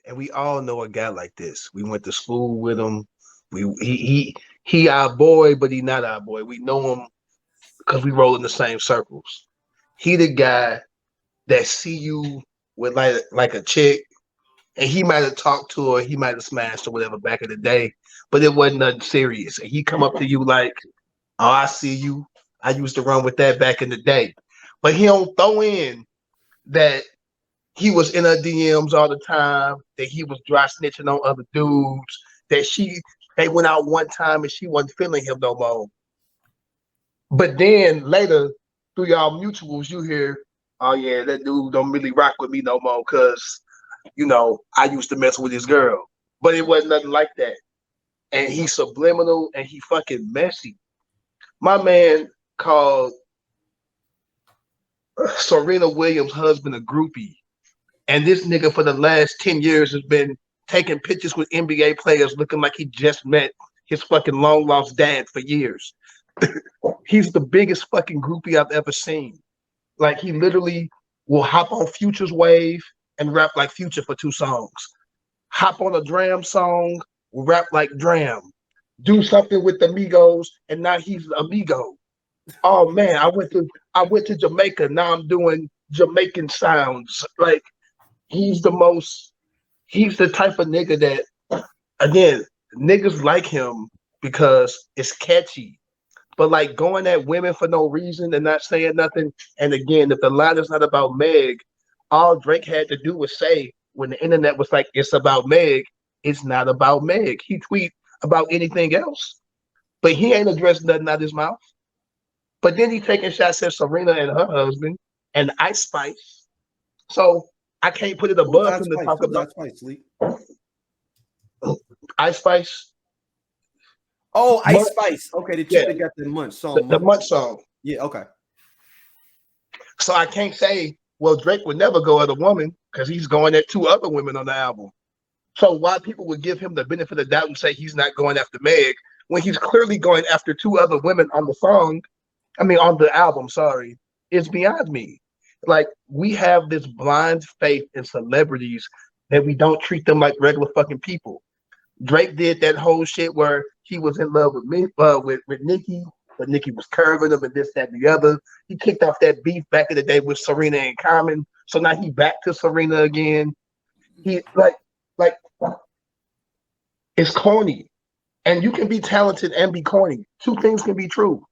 And we all know a guy like this. We went to school with him. He our boy, but he not our boy. We know him because we roll in the same circles. He the guy that see you with like a chick, and he might have talked to her, he might have smashed or whatever back in the day, but it wasn't nothing serious. And he come up to you like, "Oh, I see you. I used to run with that back in the day," but he don't throw in that he was in her DMs all the time, that he was dry snitching on other dudes, that they went out one time and she wasn't feeling him no more. But then later, through y'all mutuals, you hear, "Oh yeah, that dude don't really rock with me no more because I used to mess with his girl." But it wasn't nothing like that. And he's subliminal and he fucking messy. My man called Serena Williams' husband a groupie. And this nigga for the last 10 years has been taking pictures with NBA players looking like he just met his fucking long lost dad for years. He's the biggest fucking groupie I've ever seen. Like, he literally will hop on Future's wave and rap like Future for 2 songs. Hop on a Dram song, rap like Dram. Do something with the Migos, and now he's Amigo. Oh man, I went to Jamaica. Now I'm doing Jamaican sounds. Like, he's the type of nigga that, again, niggas like him because it's catchy. But like going at women for no reason and not saying nothing. And again, if the line is not about Meg, all Drake had to do was say, when the internet was like, "It's about Meg," it's not about Meg. He tweet about anything else, but he ain't addressed nothing out of his mouth. But then he taking shots at Serena and her husband and Ice Spice. So I can't put it Who's above Ice him to Spice? talk Who's about Ice Spice, Sleep? Ice Spice. Oh, Ice Munch, Spice. Okay, the chick yeah, that got the Munch the, song. the Munch. Munch song. Yeah, okay. So I can't say, well, Drake would never go at a woman because he's going at 2 other women on the album. So why people would give him the benefit of the doubt and say he's not going after Meg when he's clearly going after 2 other women on the song, on the album, sorry, is beyond me. Like, we have this blind faith in celebrities that we don't treat them like regular fucking people. Drake did that whole shit where he was in love with me, with Nicki, but Nicki was curving him and this, that, and the other. He kicked off that beef back in the day with Serena and Common, so now he back to Serena again. He like it's corny, and you can be talented and be corny. 2 things can be true.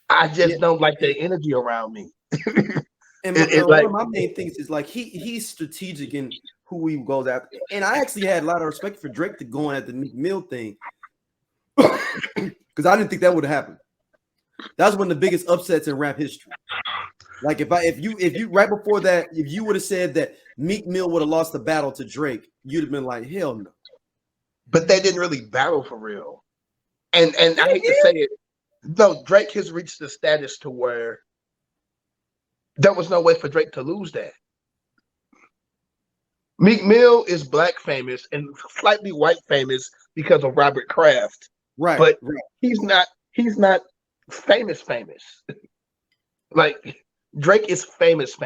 I Yeah. just don't like the energy around me. And It's one like, of my main things is like he's strategic in who he goes after. And I actually had a lot of respect for Drake to going at the Meek Mill thing. Because I didn't think that would have happened. That was one of the biggest upsets in rap history. Like if you right before that, if you would have said that Meek Mill would have lost the battle to Drake, you'd have been like, hell no. but they didn't really battle for real. And I hate to say it, no, Drake has reached the status to where there was no way for Drake to lose that. Meek Mill is black famous and slightly white famous because of Robert Kraft. Right. But right. he's not famous. Like, Drake is famous.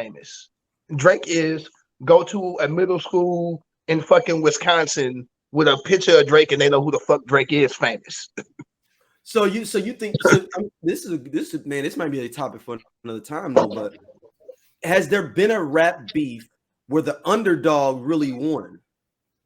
Drake is go to a middle school in fucking Wisconsin with a picture of Drake and they know who the fuck Drake is famous. So you think this is man, this might be a topic for another time though, but has there been a rap beef where the underdog really won?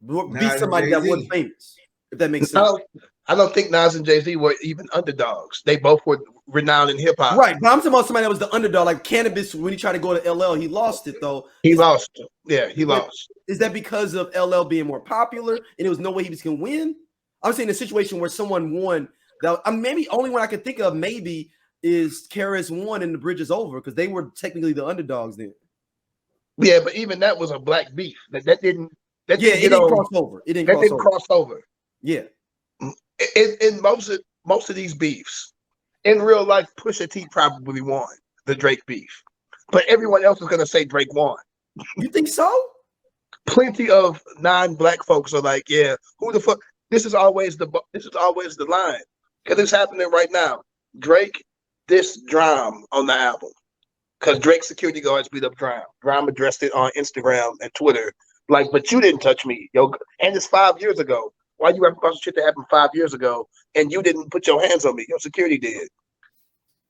Beat somebody that was famous, if that makes sense. I don't think Nas and Jay-Z were even underdogs. They both were renowned in hip hop. Right, but I'm talking about somebody that was the underdog, like Cannabis. When he tried to go to LL, he lost it though. He lost. Yeah, he lost. Is that because of LL being more popular and there was no way he was going to win? I'm saying a situation where someone won. That maybe only one I can think of maybe is Karis won and the bridge is over because they were technically the underdogs then. Yeah, but even that was a black beef. That didn't cross over. It didn't cross over. Yeah. In most of these beefs, in real life, Pusha T probably won the Drake beef, but everyone else is gonna say Drake won. You think so? Plenty of non-black folks are like, yeah, who the fuck? This is always the line because it's happening right now. Drake dissed Dram on the album because Drake's security guards beat up Dram. Dram addressed it on Instagram and Twitter Like, but you didn't touch me, yo. And it's 5 years ago. Why you rapping about some shit that happened 5 years ago and you didn't put your hands on me? Your security did.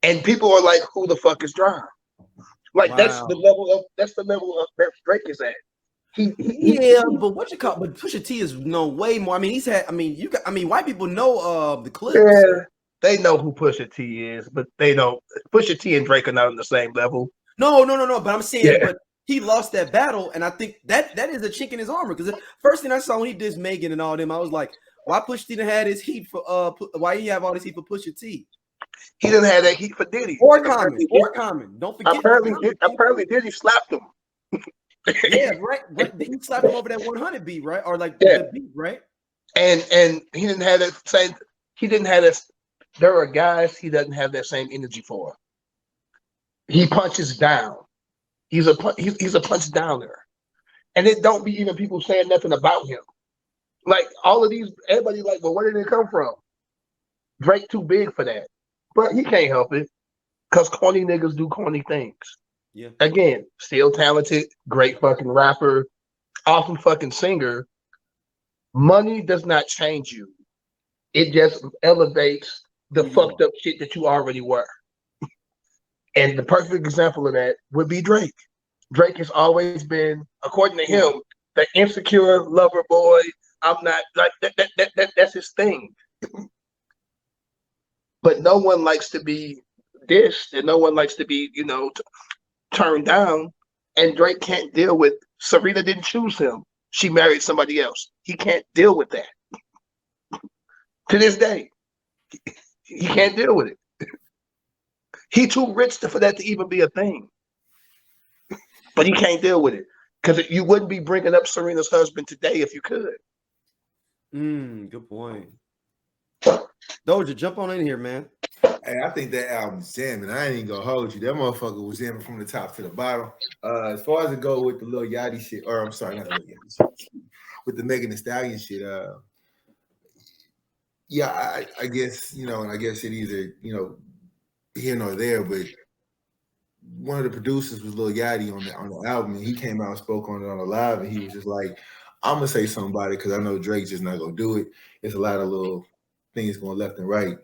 And people are like, who the fuck is Dram? Like Wow. that's the level of that Drake is at. But what you call? But Pusha T is way more. I mean, he's had. I mean, white people know the clips. Yeah, they know who Pusha T is, but they don't. Pusha T and Drake are not on the same level. No. But I'm saying, but he lost that battle, and I think that is a chink in his armor. Because the first thing I saw when he did Megan and all them, I was like, why Pusha T done had his heat for why he have all this heat for Pusha T? He didn't have that heat for Diddy. Or Common. Don't forget. Apparently Diddy slapped him. Yeah, right. He slapped him over that 100 beat, right? Or like the beat, right? And he didn't have that same. He didn't have that. There are guys he doesn't have that same energy for. He punches down. He's a punch downer, and it don't be even people saying nothing about him. Like all of these, everybody like, well, where did it come from? Drake too big for that, but he can't help it because corny niggas do corny things. Yeah. Again, still talented, great fucking rapper, awesome fucking singer. Money does not change you. It just elevates the fucked up shit that you already were. And the perfect example of that would be Drake. Drake has always been, according to him, the insecure lover boy. I'm not like that's his thing. But no one likes to be dissed, and no one likes to be, turned down. And Drake can't deal with Serena didn't choose him. She married somebody else. He can't deal with that. To this day, he can't deal with it. He too rich for that to even be a thing. But he can't deal with it. Because you wouldn't be bringing up Serena's husband today if you could. Good point. Doja, jump on in here, man. Hey, I think that album's jamming. I ain't even gonna hold you. That motherfucker was jamming from the top to the bottom. As far as it go with the Lil Yachty shit, or I'm sorry, not Lil Yachty shit, with the Megan the Stallion shit, yeah, I guess, and I guess it either, here nor there, but one of the producers was Lil Yachty on the album, and he came out and spoke on it on the live, and he was just like, I'm gonna say something about it because I know Drake's just not gonna do it. It's a lot of little things going left and right.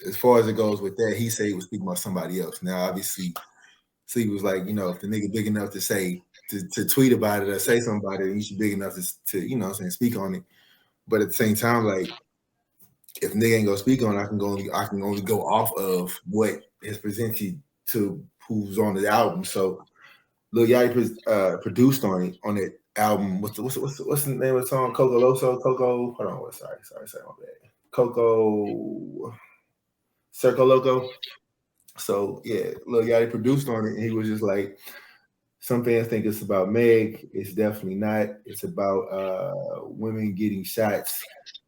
As far as it goes with that, he said he was speaking about somebody else. Now, obviously, so he was like, if the nigga big enough to say to tweet about it or say something about it, he should be big enough to speak on it. But at the same time, like, if nigga ain't gonna speak on it, I can only go off of what is presented to who's on the album. So Lil Yachty produced on it album. What's the name of the song? Coco Loso? Coco. Hold on. Sorry, my bad. Coco Circo Loco. So yeah, Lil Yachty produced on it, and he was just like, some fans think it's about Meg. It's definitely not. It's about women getting shots,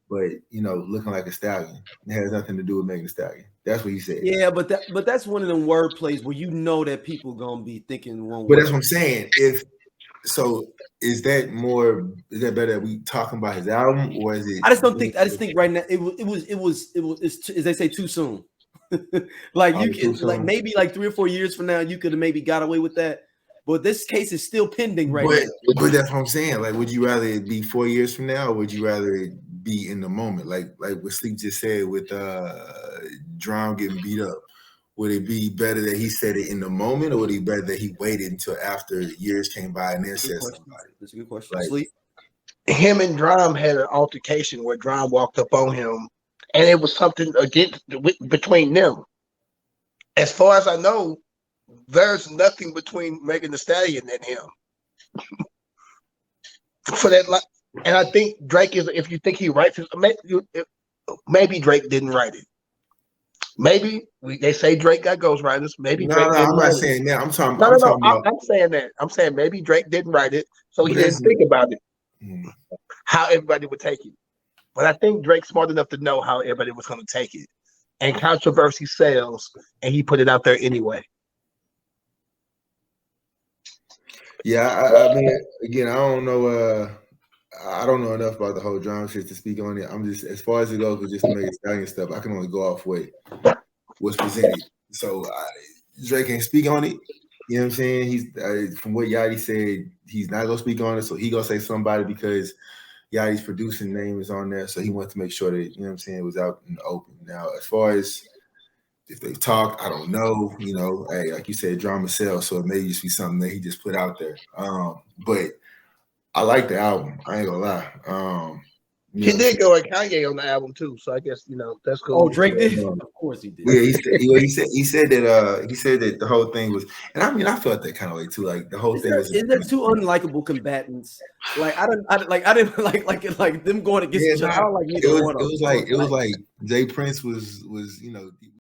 but looking like a stallion. It has nothing to do with Megan the Stallion. That's what he said. Yeah, but that's one of them word plays where that people gonna be thinking one way. But that's what I'm saying. Is that better that we talking about his album, or is it? I just think right now it was as they say, too soon. Like you can like maybe like 3 or 4 years from now you could have maybe got away with that, but this case is still pending right now. But that's what I'm saying. Like, would you rather it be 4 years from now, or would you rather it be in the moment? Like what Sleep just said with Dram getting beat up. Would it be better that he said it in the moment, or would it be better that he waited until after years came by and then said something about it? That's a good question. Like, Sleep. Him and Dram had an altercation where Dram walked up on him, and it was something between them. As far as I know, there's nothing between Megan the Stallion and him. For that, and I think Drake is. If you think he writes it, maybe Drake didn't write it. Maybe they say Drake got ghostwriters. Maybe Drake didn't I'm not write saying that. I'm talking. I'm saying that. I'm saying maybe Drake didn't write it, so he didn't think about it. How everybody would take it. But I think Drake's smart enough to know how everybody was going to take it. And controversy sells, and he put it out there anyway. Yeah, I mean, again, I don't know. I don't know enough about the whole drama shit to speak on it. I'm just, as far as it goes with just the Megan Stallion stuff, I can only go off what was presented. So Drake can't speak on it. You know what I'm saying? He's from what Yachty said, he's not gonna speak on it, so he gonna say somebody because Yachty's producing name is on there, so he wants to make sure that, you know what I'm saying, it was out in the open. Now, as far as if they talk, I don't know. You know, hey, like you said, drama sells, so it may just be something that he just put out there. But I like the album. I ain't gonna lie. He did go at Kanye on the album too, so I guess that's cool. Oh, Drake did. Of course he did. Yeah, he said that the whole thing was, and I mean I felt that kind of way too. Like the whole thing was. Is there two unlikable combatants? Like I didn't like them going against each other. I don't like neither one of them. It was like Jay Prince was